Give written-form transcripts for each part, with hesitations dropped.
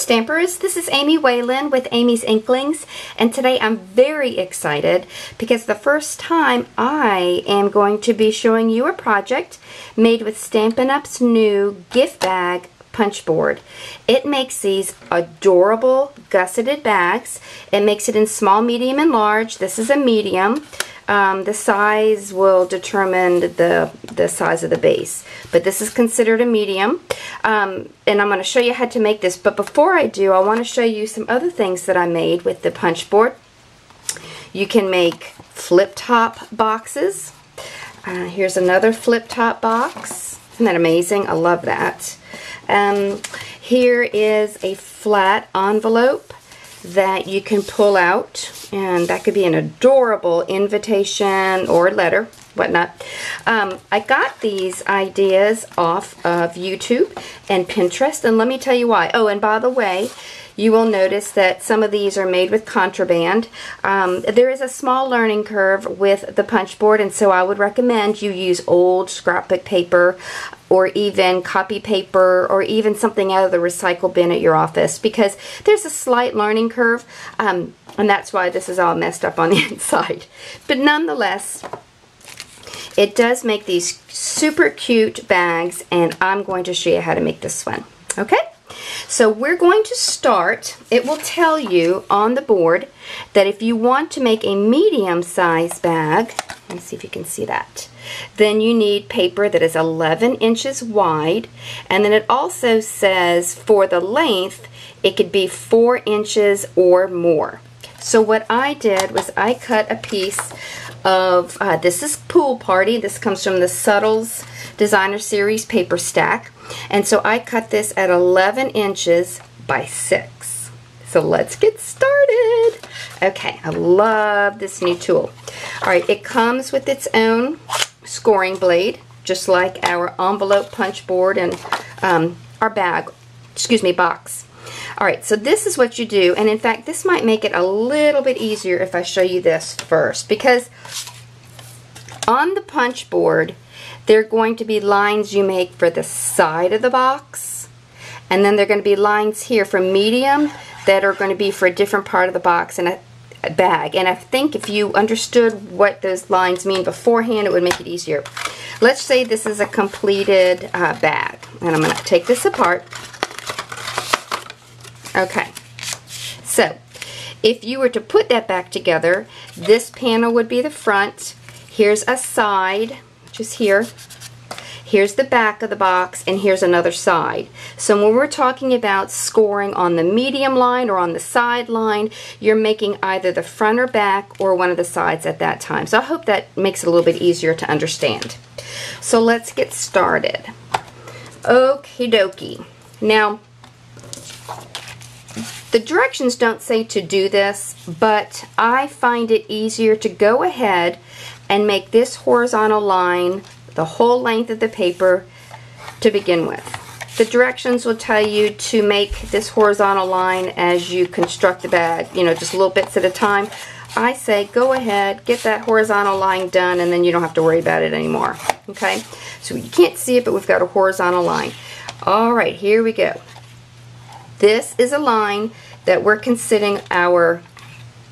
Stampers, this is Amy Whalen with Amy's Inklings, and today I'm very excited because the first time I am going to be showing you a project made with Stampin' Up's new gift bag punch board. It makes these adorable gusseted bags. It makes it in small, medium, and large. This is a medium. The size will determine the size of the base, but this is considered a medium, and I'm going to show you how to make this. But before I do, I want to show you some other things that I made with the punch board. You can make flip top boxes. Here's another flip top box. Isn't that amazing? I love that. Here is a flat envelope that you can pull out, and that could be an adorable invitation or letter, whatnot. I got these ideas off of YouTube and Pinterest, and let me tell you why. Oh, and by the way, you will notice that some of these are made with contraband. There is a small learning curve with the punch board, and so I would recommend you use old scrapbook paper or even copy paper or even something out of the recycle bin at your office, because there's a slight learning curve, and that's why this is all messed up on the inside. But nonetheless, it does make these super cute bags, and I'm going to show you how to make this one. Okay? So we're going to start. It will tell you on the board that if you want to make a medium-sized bag, let me see if you can see that, then you need paper that is 11 inches wide, and then it also says for the length it could be 4 inches or more. So what I did was I cut a piece of, this is Pool Party, this comes from the Subtles Designer Series paper stack, and so I cut this at 11 inches by 6. So let's get started. Okay, I love this new tool. Alright, it comes with its own scoring blade, just like our envelope punch board and our box. Alright, so this is what you do, and in fact this might make it a little bit easier if I show you this first, because on the punch board there are going to be lines you make for the side of the box, and then there are going to be lines here for medium that are going to be for a different part of the box and a bag. And I think if you understood what those lines mean beforehand, it would make it easier. Let's say this is a completed bag, and I'm going to take this apart. Okay, so if you were to put that back together, this panel would be the front. Here's a side, which is here. Here's the back of the box, and here's another side. So when we're talking about scoring on the medium line or on the side line, you're making either the front or back or one of the sides at that time. So I hope that makes it a little bit easier to understand. So let's get started. Okie dokie. Now, the directions don't say to do this, but I find it easier to go ahead and make this horizontal line the whole length of the paper to begin with. The directions will tell you to make this horizontal line as you construct the bag, you know, just little bits at a time. I say go ahead, get that horizontal line done, and then you don't have to worry about it anymore. Okay, so you can't see it, but we've got a horizontal line. Alright, here we go. This is a line that we're considering our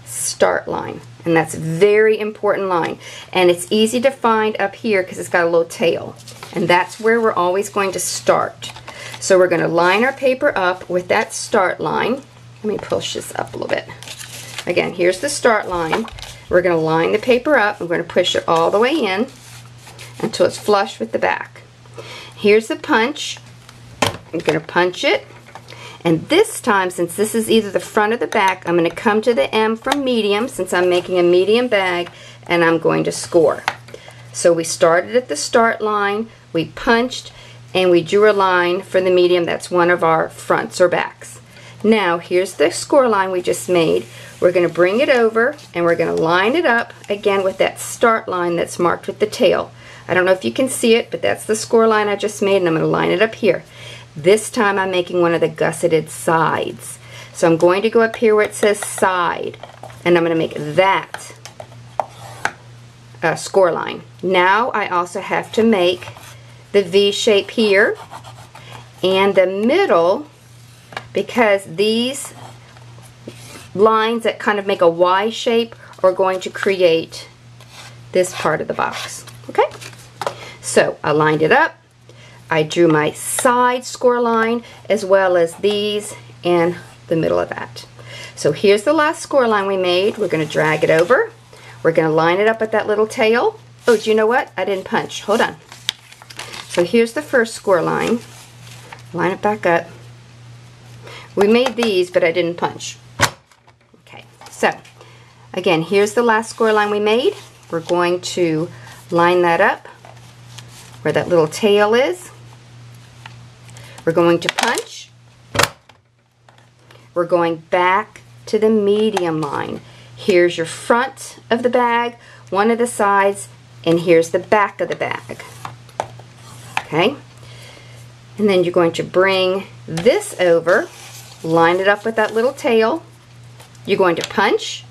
start line, and that's a very important line, and it's easy to find up here because it's got a little tail, and that's where we're always going to start. So we're going to line our paper up with that start line. Let me push this up a little bit. Again, here's the start line. We're going to line the paper up, and we're going to push it all the way in until it's flush with the back. Here's the punch. I'm going to punch it. And this time, since this is either the front or the back, I'm going to come to the M from medium, since I'm making a medium bag, and I'm going to score. So we started at the start line, we punched, and we drew a line for the medium. That's one of our fronts or backs. Now, here's the score line we just made. We're going to bring it over, and we're going to line it up again with that start line that's marked with the tail. I don't know if you can see it, but that's the score line I just made, and I'm going to line it up here. This time I'm making one of the gusseted sides. So I'm going to go up here where it says side, and I'm going to make that score line. Now I also have to make the V shape here, and the middle because these lines that kind of make a Y shape are going to create this part of the box. Okay? So I lined it up. I drew my side score line as well as these and the middle of that. So here's the last score line we made. We're going to drag it over. We're going to line it up with that little tail. Oh, do you know what? I didn't punch. Hold on. So here's the first score line. Line it back up. We made these, but I didn't punch. Okay, so again, here's the last score line we made. We're going to line that up where that little tail is. We're going to punch. We're going back to the medium line. Here's your front of the bag, one of the sides, and here's the back of the bag. Okay? And then you're going to bring this over, line it up with that little tail. You're going to punch,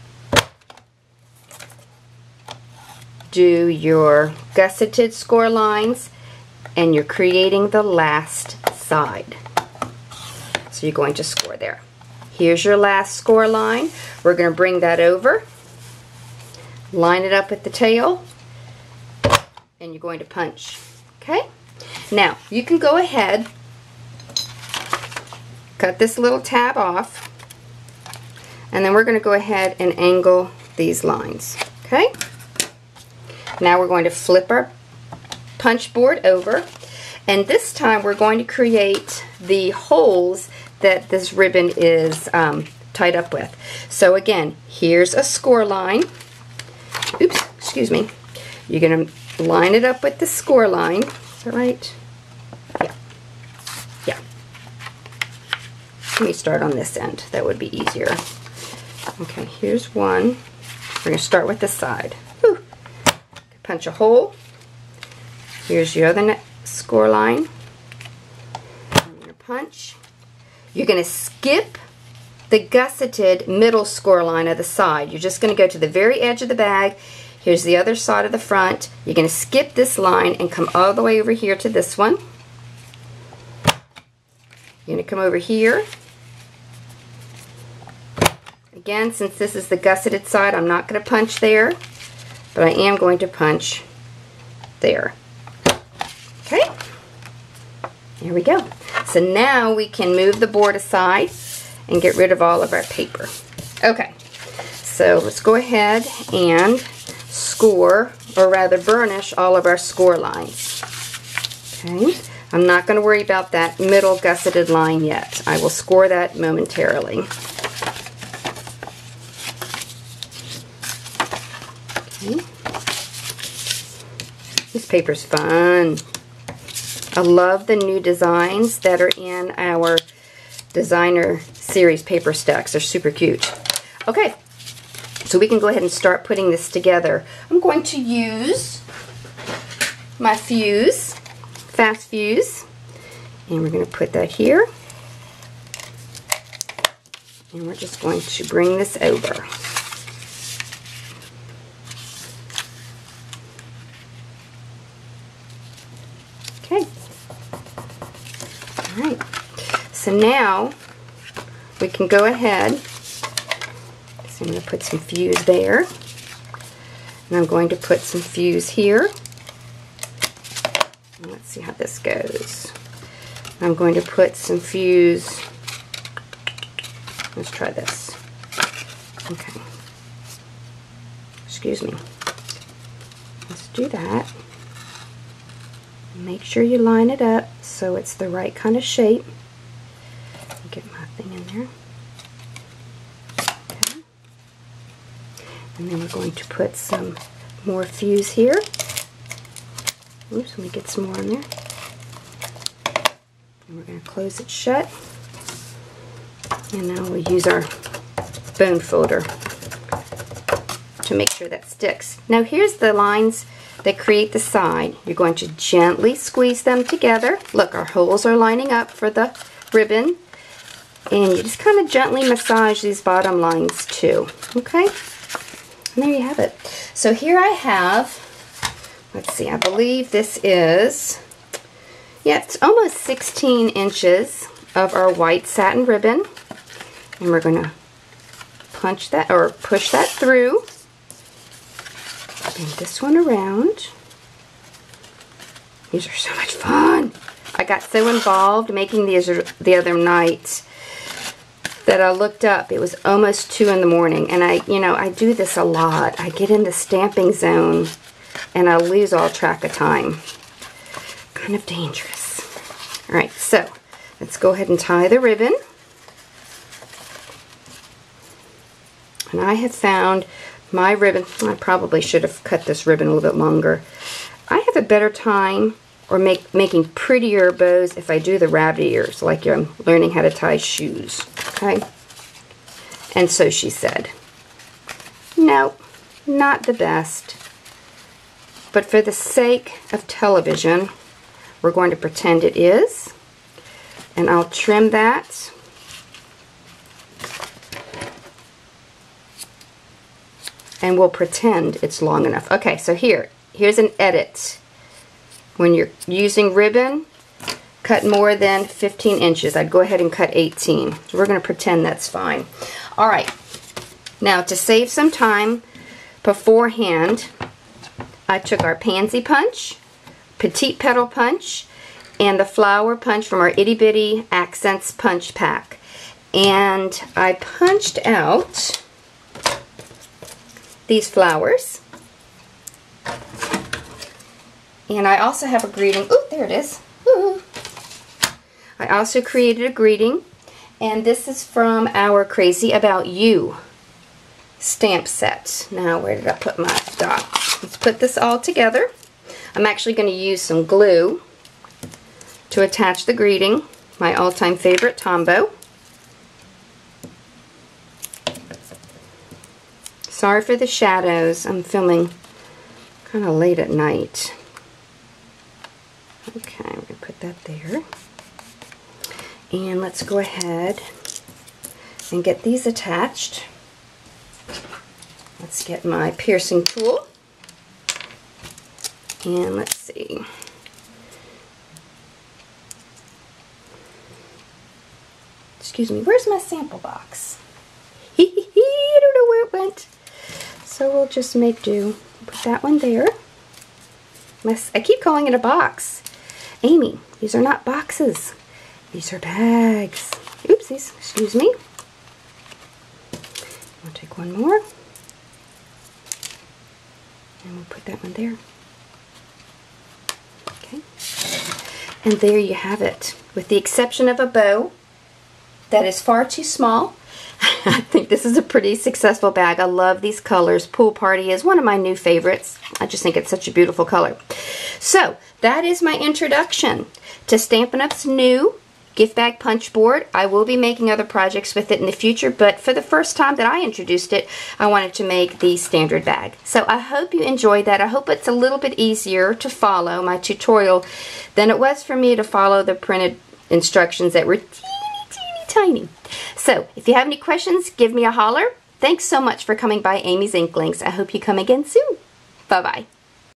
do your gusseted score lines, and you're creating the last side. So you're going to score there. Here's your last score line. We're going to bring that over, line it up with the tail, and you're going to punch. Okay? Now, you can go ahead, cut this little tab off, and then we're going to go ahead and angle these lines. Okay? Now we're going to flip our punch board over, and this time we're going to create the holes that this ribbon is tied up with. So again, here's a score line. Oops, excuse me. You're going to line it up with the score line. Is that right? Yeah. Yeah. Let me start on this end. That would be easier. Okay, here's one. We're going to start with the side. Whew. Punch a hole. Here's your other score line. I'm going to punch. You're going to skip the gusseted middle score line of the side. You're just going to go to the very edge of the bag. Here's the other side of the front. You're going to skip this line and come all the way over here to this one. You're going to come over here. Again, since this is the gusseted side, I'm not going to punch there, but I am going to punch there. Okay? There we go. So now we can move the board aside and get rid of all of our paper. Okay, so let's go ahead and score, or rather burnish, all of our score lines. Okay, I'm not going to worry about that middle gusseted line yet. I will score that momentarily. Okay. This paper's fun. I love the new designs that are in our designer series paper stacks. They're super cute. Okay, so we can go ahead and start putting this together. I'm going to use my fuse, fast fuse, and we're going to put that here. And we're just going to bring this over. Okay. Alright, so now we can go ahead. So I'm going to put some fuse there. And I'm going to put some fuse here. And let's see how this goes. I'm going to put some fuse. Let's try this. Okay. Excuse me. Let's do that. Make sure you line it up so it's the right kind of shape. Get my thing in there. Okay. And then we're going to put some more fuse here. Oops, let me get some more in there. And we're going to close it shut. And now we'll use our bone folder to make sure that sticks. Now here's the lines that create the side. You're going to gently squeeze them together. Look, our holes are lining up for the ribbon. And you just kind of gently massage these bottom lines too. Okay? And there you have it. So here I have, let's see, I believe this is, yeah, it's almost 16 inches of our white satin ribbon, and we're going to punch that or push that through. Bring this one around. These are so much fun. I got so involved making these the other night that I looked up. It was almost 2 in the morning, and I do this a lot. I get in the stamping zone and I lose all track of time. Kind of dangerous. All right, so let's go ahead and tie the ribbon. And I have found my ribbon, I probably should have cut this ribbon a little bit longer. I have a better time or making prettier bows if I do the rabbit ears, like I'm learning how to tie shoes, okay? And so she said, no, not the best. But for the sake of television, we're going to pretend it is. And I'll trim that. And we'll pretend it's long enough. Okay, so here's an edit. When you're using ribbon, cut more than 15 inches. I'd go ahead and cut 18. So we're going to pretend that's fine. All right. Now, to save some time beforehand, I took our pansy punch, petite petal punch, and the flower punch from our itty bitty accents punch pack. And I punched out these flowers. And I also have a greeting. Ooh, there it is. Ooh. I also created a greeting. And this is from our Crazy About You stamp set. Now, where did I put my dots? Let's put this all together. I'm actually going to use some glue to attach the greeting. My all-time favorite, Tombow. Sorry for the shadows. I'm filming kind of late at night. Okay, I'm going to put that there. And let's go ahead and get these attached. Let's get my piercing tool. And let's see. Excuse me, where's my sample box? I don't know where it went. So we'll just make do. Put that one there. I keep calling it a box. Amy, these are not boxes. These are bags. Oopsies, excuse me. We'll take one more. And we'll put that one there. Okay. And there you have it. With the exception of a bow that is far too small, I think this is a pretty successful bag. I love these colors. Pool Party is one of my new favorites. I just think it's such a beautiful color. So, that is my introduction to Stampin' Up's new gift bag punch board. I will be making other projects with it in the future, but for the first time that I introduced it, I wanted to make the standard bag. So I hope you enjoyed that. I hope it's a little bit easier to follow my tutorial than it was for me to follow the printed instructions that were teeny tiny. So if you have any questions, give me a holler. Thanks so much for coming by Amy's Inklings. I hope you come again soon. Bye-bye.